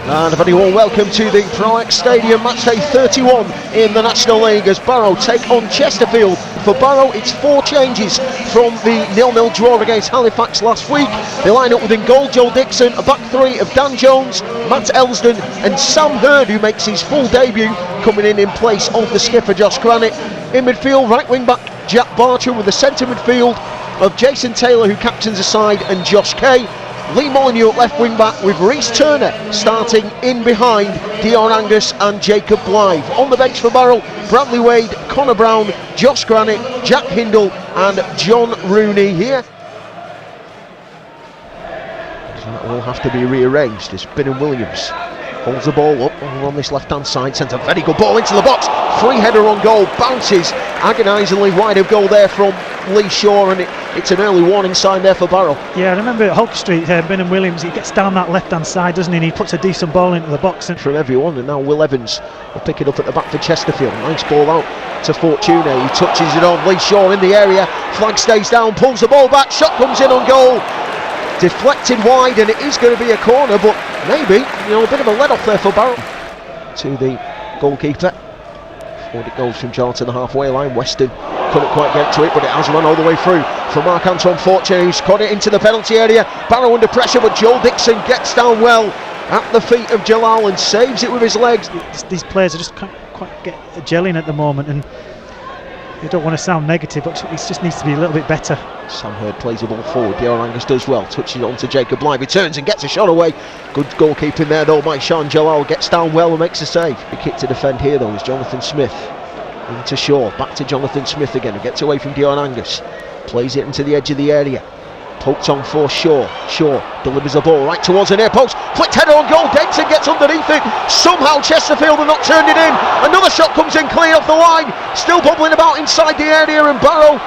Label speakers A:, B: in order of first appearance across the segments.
A: And a very warm welcome to the Pro-X Stadium, match day 31 in the National League as Barrow take on Chesterfield. For Barrow, it's 4 changes from the 0-0 draw against Halifax last week. They line up within goal Joel Dixon, a back 3 of Dan Jones, Matt Elsdon and Sam Hurd, who makes his full debut, coming in place of the skipper Josh Granite. In midfield, right wing back Jack Barcher with the centre midfield of Jason Taylor, who captains the side, and Josh Kay. Lee Molyneux at left wing back with Rhys Turner starting in behind Dion Angus and Jacob Blythe. On the bench for Barrow, Bradley Wade, Connor Brown, Josh Granite, Jack Hindle and John Rooney here. So that will have to be rearranged as Bingham Williams holds the ball up on this left hand side, sends a very good ball into the box, free header on goal, bounces agonisingly wide of goal there from Lee Shaw, and it's an early warning sign there for Barrow.
B: Yeah, I remember at Hoke Street, Bingham Williams, he gets down that left hand side, doesn't he, and he puts a decent ball into the box.
A: From everyone, and now Will Evans will pick it up at the back for Chesterfield. Nice ball out to Fortune, he touches it on, Lee Shaw in the area, flag stays down, pulls the ball back, shot comes in on goal, deflected wide, and it is going to be a corner, but maybe, a bit of a let off there for Barrow. To the goalkeeper, forward it goes from John to the halfway line. Weston couldn't quite get to it, but it has run all the way through for Marc-Antoine Fortune, who's got it into the penalty area. Barrow under pressure, but Joel Dixon gets down well at the feet of Jalal and saves it with his legs.
B: These players are just can't quite get gelling at the moment, and you don't want to sound negative, but it just needs to be a little bit better.
A: Sam Hurd plays the ball forward, Dion Angus does well, touches it on to Jacob Blythe, he turns and gets a shot away. Good goalkeeping there though by Sean Jalal, gets down well and makes a save. The kick to defend here though is Jonathan Smith. Into Shaw, back to Jonathan Smith again, who gets away from Dion Angus, plays it into the edge of the area, poked on for Shaw. Shaw delivers the ball right towards the near post, flicked header on goal, Dixon gets underneath it, somehow Chesterfield have not turned it in, another shot comes in clean off the line, still bubbling about inside the area, and Barrow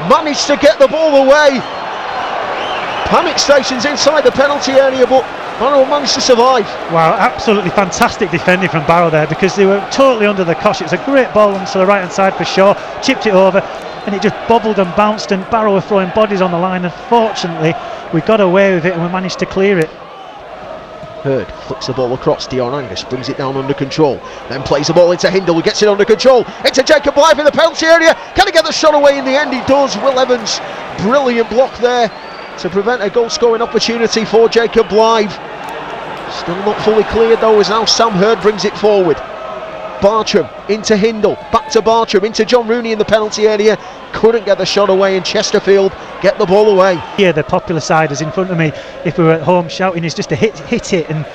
A: managed to get the ball away. Panic stations inside the penalty area, but Barrow managed to survive.
B: Wow, absolutely fantastic defending from Barrow there, because they were totally under the cosh. It was a great ball onto the right hand side for Shaw, chipped it over and it just bobbled and bounced, and Barrow were throwing bodies on the line, and fortunately we got away with it and we managed to clear it.
A: Hurd flicks the ball across, Dion Angus brings it down under control, then plays the ball into Hindle, who gets it under control, into Jacob Blythe in the penalty area. Can he get the shot away in the end? He does. Will Evans, brilliant block there to prevent a goal scoring opportunity for Jacob Blythe. Still not fully cleared though, as now Sam Hurd brings it forward. Bartram into Hindle, back to Bartram, into John Rooney in the penalty area, couldn't get the shot away, and Chesterfield get the ball away.
B: Yeah, the popular side is in front of me, if we were at home shouting, is just to hit it, and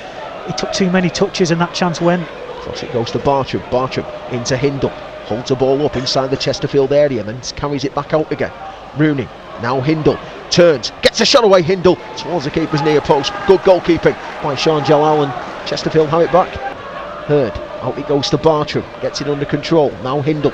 B: he took too many touches and that chance went.
A: Cross it goes to Bartram, Bartram into Hindle, holds the ball up inside the Chesterfield area, then carries it back out again. Rooney, now Hindle, turns, gets a shot away, Hindle towards the keeper's near post. Good goalkeeping by Sean Jalal, and Chesterfield have it back. Hurd, out it goes to Bartram, gets it under control, now Hindle,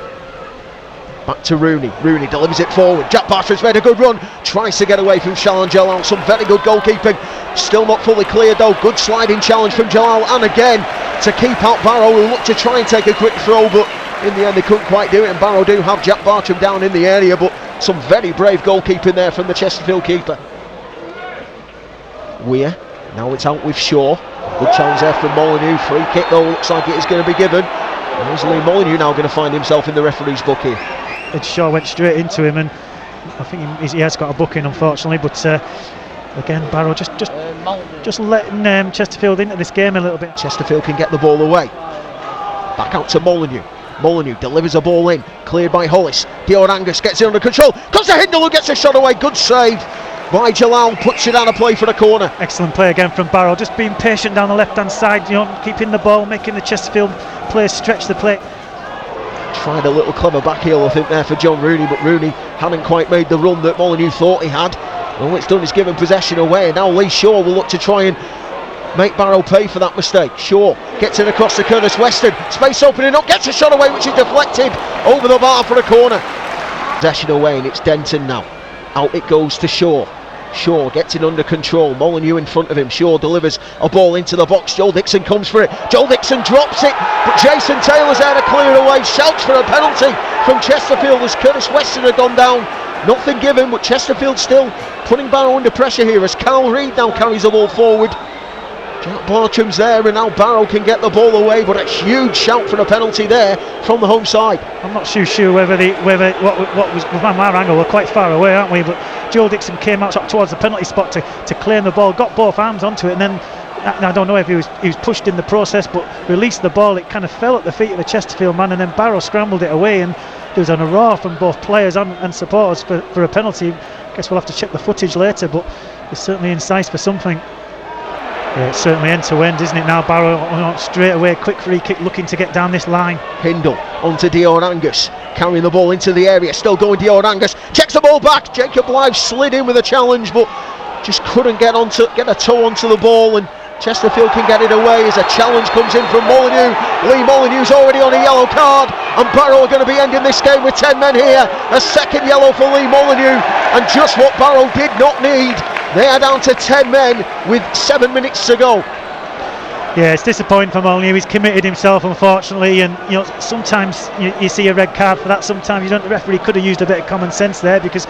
A: back to Rooney, Rooney delivers it forward, Jack Bartram's made a good run, tries to get away from Sean Jalal, some very good goalkeeping, still not fully cleared though. Good sliding challenge from Jalal, and again to keep out Barrow, who looked to try and take a quick throw, but in the end they couldn't quite do it, and Barrow do have Jack Bartram down in the area, but some very brave goalkeeping there from the Chesterfield keeper. Weir, now it's out with Shaw, good challenge there from Molyneux, free kick though, looks like it is going to be given, and is Lee Molyneux now going to find himself in the referee's book here.
B: And Shaw went straight into him, and I think he has got a booking unfortunately, but again Barrow just letting Chesterfield into this game a little bit.
A: Chesterfield can get the ball away, back out to Molyneux. Molyneux delivers a ball in, cleared by Hollis. Dion Angus gets it under control, comes to Hindle, who gets a shot away. Good save by Jalal, puts it out of play for the corner.
B: Excellent play again from Barrow, just being patient down the left hand side, keeping the ball, making the Chesterfield players stretch the play.
A: Tried a little clever back heel I think there for John Rooney, but Rooney hadn't quite made the run that Molyneux thought he had. All it's done is given possession away, and now Lee Shaw will look to try and make Barrow pay for that mistake. Shaw gets it across to Curtis Weston, space opening up, gets a shot away which is deflected over the bar for a corner. Possession away, and it's Denton now. Out it goes to Shaw. Shaw gets it under control, Molyneux in front of him, Shaw delivers a ball into the box, Joel Dixon comes for it, Joel Dixon drops it, but Jason Taylor's there to clear away, shouts for a penalty from Chesterfield as Curtis Weston had gone down. Nothing given, but Chesterfield still putting Barrow under pressure here as Carl Reid now carries the ball forward. Jack Bartram's there, and now Barrow can get the ball away, but a huge shout for a penalty there from the home side.
B: I'm not too sure whether what was from our angle, we're quite far away, aren't we? But Joe Dixon came out towards the penalty spot to claim the ball, got both arms onto it, and then I don't know if he was pushed in the process, but released the ball. It kind of fell at the feet of the Chesterfield man, and then Barrow scrambled it away, and there was an hurrah from both players and supporters for a penalty. I guess we'll have to check the footage later, but it's certainly incisive for something. Yeah, it's certainly end to end, isn't it now? Barrow straight away, quick free kick, looking to get down this line.
A: Hindle onto Dion Angus, carrying the ball into the area, still going Dion Angus, checks the ball back. Jacob Blythe slid in with a challenge, but just couldn't get a toe onto the ball, and Chesterfield can get it away as a challenge comes in from Molyneux. Lee Molyneux's already on a yellow card, and Barrow are going to be ending this game with 10 men here. A second yellow for Lee Molyneux, and just what Barrow did not need. They are down to 10 men with 7 minutes to go.
B: Yeah, it's disappointing for Molyneux. He's committed himself, unfortunately, and sometimes you see a red card for that. Sometimes you don't. The referee could have used a bit of common sense there, because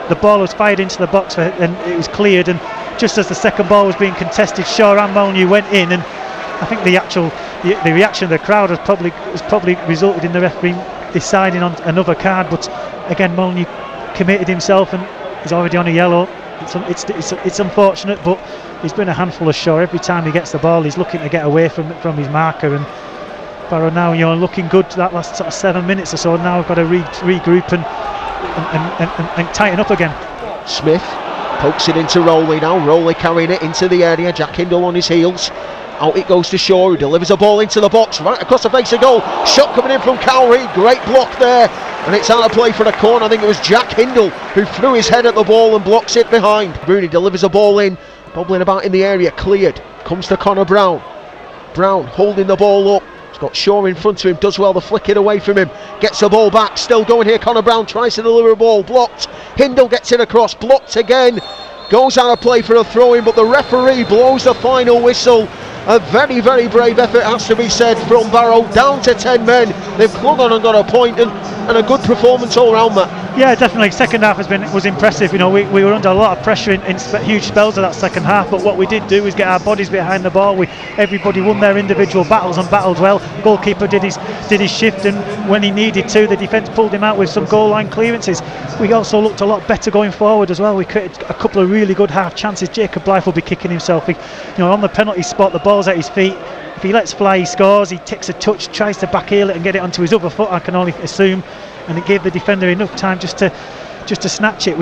B: the ball was fired into the box and it was cleared, and just as the second ball was being contested, Shaw and Molyneux went in, and I think the reaction of the crowd has probably resulted in the referee deciding on another card. But again, Molyneux committed himself and he's already on a yellow. It's unfortunate, but he's been a handful of Shaw. Every time he gets the ball, he's looking to get away from his marker, and Barrow now looking good that last sort of 7 minutes or so. Now we've got to regroup and tighten up again.
A: Smith pokes it into Rowley now. Rowley carrying it into the area. Jack Hindle on his heels. Out it goes to Shaw, who delivers a ball into the box, right across the face of goal. Shot coming in from Cowrie. Great block there, and it's out of play for a corner. I think it was Jack Hindle who threw his head at the ball and blocks it behind. Rooney delivers a ball in, bobbling about in the area, cleared. Comes to Connor Brown. Brown holding the ball up. He's got Shaw in front of him, does well to flick it away from him. Gets the ball back, still going here. Connor Brown tries to deliver a ball, blocked. Hindle gets it across, blocked again. Goes out of play for a throw-in, but the referee blows the final whistle. A very, very brave effort, has to be said, from Barrow. Down to 10 men. They've clung on and got a point, and a good performance all round, Matt.
B: Yeah, definitely. Second half was impressive. We were under a lot of pressure in huge spells of that second half, but what we did do is get our bodies behind the ball. Everybody won their individual battles and battled well. Goalkeeper did his shift, and when he needed to, the defence pulled him out with some goal line clearances. We also looked a lot better going forward as well. We created a couple of really good half chances. Jacob Blythe will be kicking himself. On the penalty spot, the ball's at his feet. If he lets fly, he scores. He takes a touch, tries to backheel it and get it onto his other foot, I can only assume, and it gave the defender enough time just to snatch it.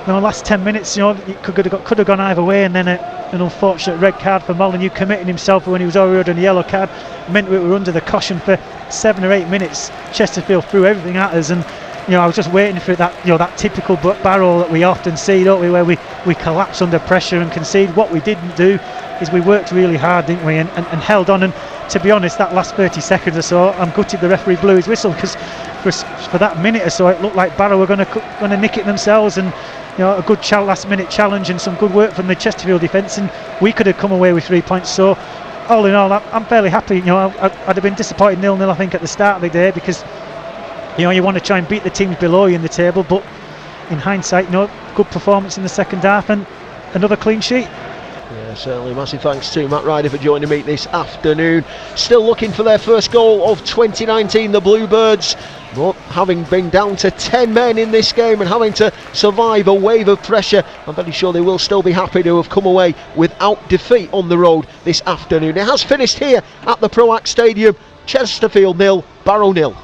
B: Last 10 minutes, it could have gone either way, and then an unfortunate red card for Molyneux, committing himself when he was already on a yellow card, meant we were under the caution for 7 or 8 minutes. Chesterfield threw everything at us, and I was just waiting for that typical Barrow that we often see, don't we, where we collapse under pressure and concede. What we didn't do is we worked really hard, didn't we, and held on. And to be honest, that last 30 seconds or so, I'm gutted the referee blew his whistle, because for that minute or so it looked like Barrow were going to nick it themselves, and a good last minute challenge and some good work from the Chesterfield defence, and we could have come away with 3 points. So all in all, I'm fairly happy. I'd have been disappointed 0-0 I think at the start of the day, because you want to try and beat the teams below you in the table, but in hindsight, good performance in the second half and another clean sheet.
A: Yeah, certainly. Massive thanks to Matt Ryder for joining me this afternoon. Still looking for their first goal of 2019, the Bluebirds, but having been down to 10 men in this game and having to survive a wave of pressure, I'm very sure they will still be happy to have come away without defeat on the road this afternoon. It has finished here at the Proact Stadium. Chesterfield 0, Barrow 0.